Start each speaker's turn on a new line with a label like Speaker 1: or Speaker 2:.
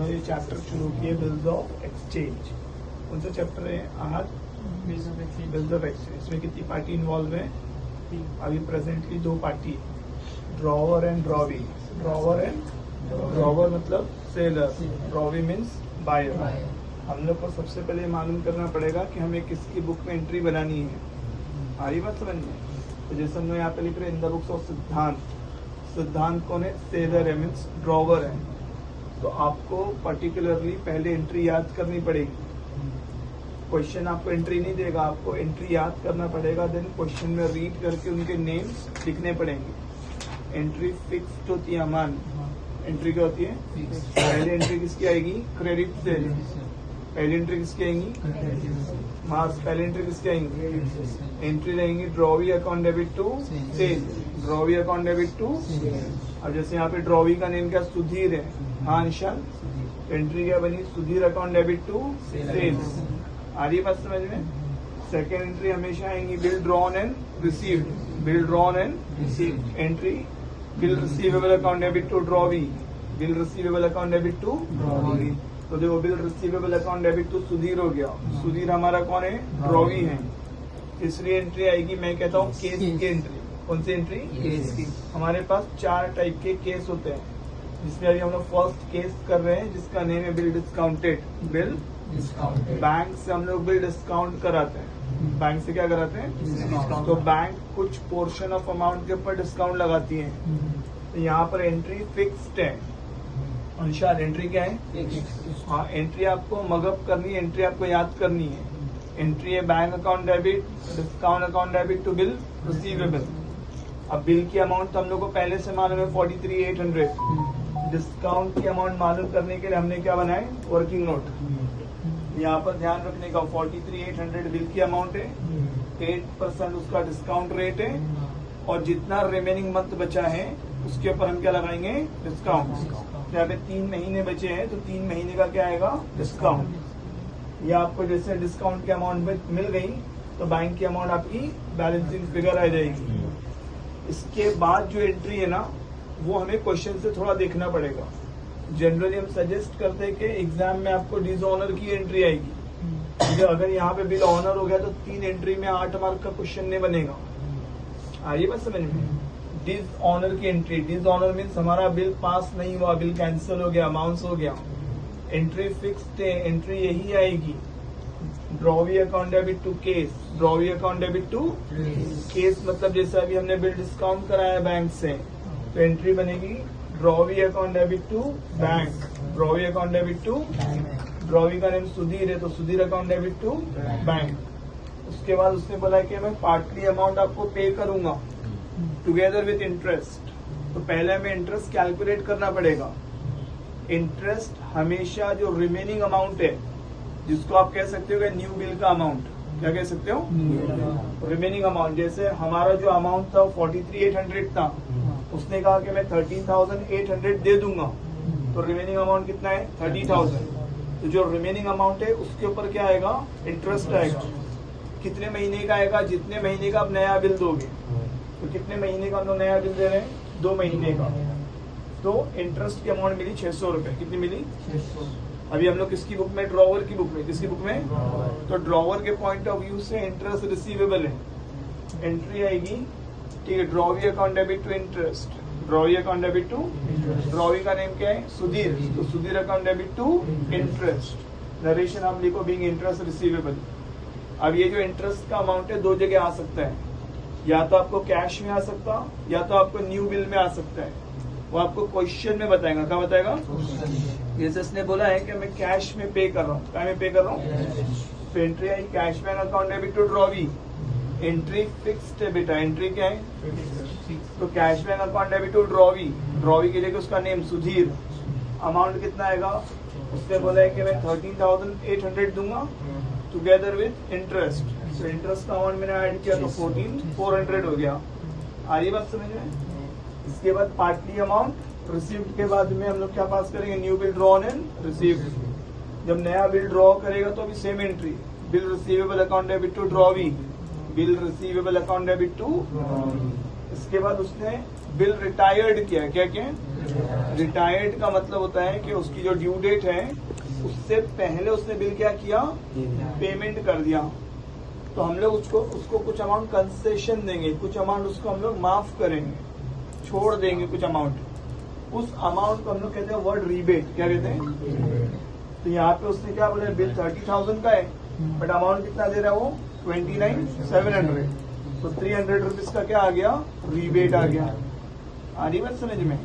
Speaker 1: उन्होंने चैप्टर शुरू किए बिल्स ऑफ एक्सचेंज। कौन सा चैप्टर है आज? Bills of exchange. इसमें कितनी पार्टी इन्वॉल्व है? अभी presently 2 party, drawer and drawee. Drawer मतलब सेलर, ड्रॉवी मीन्स बायर। हम लोग को सबसे पहले मालूम करना पड़ेगा कि हमें किसकी बुक में एंट्री बनानी है। आ रही बात समझ में? तो जैसे हम लोग यहाँ पे लिख रहे हैं इन द बुक्स ऑफ सिद्धांत। सिद्धांत कौन है? सेलर है, मीन्स ड्रॉवर है। तो आपको पर्टिकुलरली पहले एंट्री याद करनी पड़ेगी। क्वेश्चन आपको एंट्री नहीं देगा, आपको एंट्री याद करना पड़ेगा। देन क्वेश्चन में रीड करके उनके नेम्स लिखने पड़ेंगे। एंट्री फिक्स्ड होती है अमान। एंट्री क्या होती है? पहली एंट्री किसकी आएगी? क्रेडिट से। पहली एंट्री किसकी आएंगी? मार्क्स। पहली एंट्री किसकी आएंगी? एंट्री रहेंगी drawee account debit to sale. Drawee account debit to. अब जैसे यहाँ पे ड्रॉवी का नेम क्या? सुधीर है। हाँ निशान, एंट्री क्या बनी? Sudhir account debit to sales. आ रही बात समझ में? सेकेंड एंट्री हमेशा आएंगी bill drawn and received. Bill drawn and received. Entry bill receivable account debit to drawee. Bill receivable account debit to drawee. तो देखो bill receivable account debit to Sudhir हो गया। सुधीर हमारा कौन है? ड्रॉवी है। तीसरी एंट्री आएगी, मैं कहता हूँ केस की एंट्री। कौन सी एंट्री? केस की। हमारे पास 4 टाइप के केस होते हैं, जिसमें अभी हम लोग फर्स्ट केस कर रहे हैं जिसका नेम है bill discounted. Bill discounted. Bank से हम लोग बिल डिस्काउंट कराते हैं। बैंक से क्या कराते हैं? तो बैंक कुछ पोर्शन ऑफ अमाउंट के ऊपर डिस्काउंट लगाती है। तो यहाँ पर एंट्री फिक्स्ड है। अनुसार एंट्री क्या है? हाँ, एंट्री आपको मगअप करनी है, एंट्री आपको याद करनी है। एंट्री है bank account debit, discount account debit to bill receivable. अब बिल की अमाउंट तो हम लोग को पहले से मालूम है 43,800। डिस्काउंट की अमाउंट मालूम करने के लिए हमने क्या बनाए? Working note. यहाँ पर ध्यान रखने का 43,800 बिल की अमाउंट है, 8% उसका डिस्काउंट रेट है, और जितना रिमेनिंग मंथ बचा है उसके ऊपर हम क्या लगाएंगे? डिस्काउंट। यहाँ पे 3 महीने बचे हैं तो 3 महीने का क्या आएगा? डिस्काउंट। या आपको जैसे डिस्काउंट की अमाउंट मिल गई तो बैंक की अमाउंट आपकी बैलेंसिंग फिगर आ जाएगी। इसके बाद जो एंट्री है ना, वो हमें क्वेश्चन से थोड़ा देखना पड़ेगा। जनरली हम सजेस्ट करते हैं कि एग्जाम में आपको डिसऑनर की एंट्री आएगी, क्योंकि अगर यहाँ पे बिल ऑनर हो गया तो 3 एंट्री में 8 मार्क का क्वेश्चन नहीं बनेगा। आइए बस समझ में। डिसऑनर की एंट्री, डिसऑनर मीन्स हमारा बिल पास नहीं हुआ, बिल कैंसिल हो गया, बाउंस हो गया। एंट्री फिक्स्ड है, एंट्री यही आएगी drawee account debit to cash. Drawee account debit to cash मतलब जैसे अभी हमने बिल डिस्काउंट कराया बैंक से, तो एंट्री बनेगी drawee account debit to bank. Drawee account debit to, drawee का नेम सुधीर है तो Sudhir account debit to bank. उसके बाद उसने बोला कि मैं पार्टली अमाउंट आपको पे करूंगा टुगेदर विथ इंटरेस्ट। तो पहले हमें इंटरेस्ट कैलकुलेट करना पड़ेगा। इंटरेस्ट हमेशा जो रिमेनिंग अमाउंट है, जिसको आप कह सकते हो कि न्यू बिल का अमाउंट, क्या कह सकते हो? Remaining amount. जैसे हमारा जो अमाउंट था 43,800 था, उसने कहा कि मैं 13,800 दे दूंगा, तो रिमेनिंग अमाउंट कितना है? 30,000। तो जो रिमेनिंग अमाउंट है उसके ऊपर क्या आएगा? इंटरेस्ट आएगा। कितने महीने का आएगा? जितने महीने का आप नया बिल दोगे। तो कितने महीने का हम लोग नया बिल दे रहे हैं? 2 महीने का। तो इंटरेस्ट की अमाउंट मिली 600 रुपए। कितनी मिली? 600। अभी हम लोग किसकी बुक में? ड्रॉवर की बुक में। किसकी बुक में? तो ड्रॉवर के पॉइंट ऑफ व्यू से इंटरेस्ट रिसीवेबल है। एंट्री आएगी, ठीक है, drawee account debit to interest. Drawee account debit to, drawee का नेम क्या है? सुधीर, तो Sudhir account debit to interest. Narration आप लिखो बीइंग इंटरेस्ट रिसीवेबल। अब ये जो इंटरेस्ट का अमाउंट है 2 जगह आ सकता है, या तो आपको कैश में आ सकता, या तो आपको न्यू बिल में आ सकता है। वो आपको क्वेश्चन में बताएगा। क्या बताएगा? जैसे इसने बोला है कि मैं कैश में पे कर रहा हूँ। क्या में पे कर रहा हूँ? तो एंट्री आई cash bank account debit to drawee. Entry fixed है बेटा। एंट्री क्या है? तो cash bank account debit to drawee. Drawee के लिए उसका नेम सुधीर। अमाउंट कितना आएगा? उसने बोला है कि मैं 13,800 दूंगा टुगेदर विथ इंटरेस्ट। तो इंटरेस्ट का अमाउंट मैंने ऐड किया तो 14,400 हो गया। आ रही बात समझ में? इसके बाद पार्टली अमाउंट रिसीव्ड के बाद में हम लोग क्या पास करेंगे? New bill drawn and received. जब नया बिल ड्रॉ करेगा तो अभी same entry, bill receivable account debit to drawee. Bill receivable account debit to. इसके बाद उसने बिल रिटायर्ड किया। क्या क्या? रिटायर्ड का मतलब होता है कि उसकी जो ड्यू डेट है उससे पहले उसने बिल क्या किया? पेमेंट कर दिया। तो हम लोग उसको कुछ अमाउंट कंसेशन देंगे, कुछ अमाउंट उसको हम लोग माफ करेंगे, छोड़ देंगे कुछ अमाउंट। उस अमाउंट को हम लोग कहते हैं वर्ड रीबेट। क्या कहते हैं? तो यहाँ पे उसने क्या बोला, बिल 30,000 का है बट अमाउंट कितना दे रहा है वो? 29,700। तो 300 रुपीज का क्या आ गया? रीबेट आ गया। आ रही बात समझ में?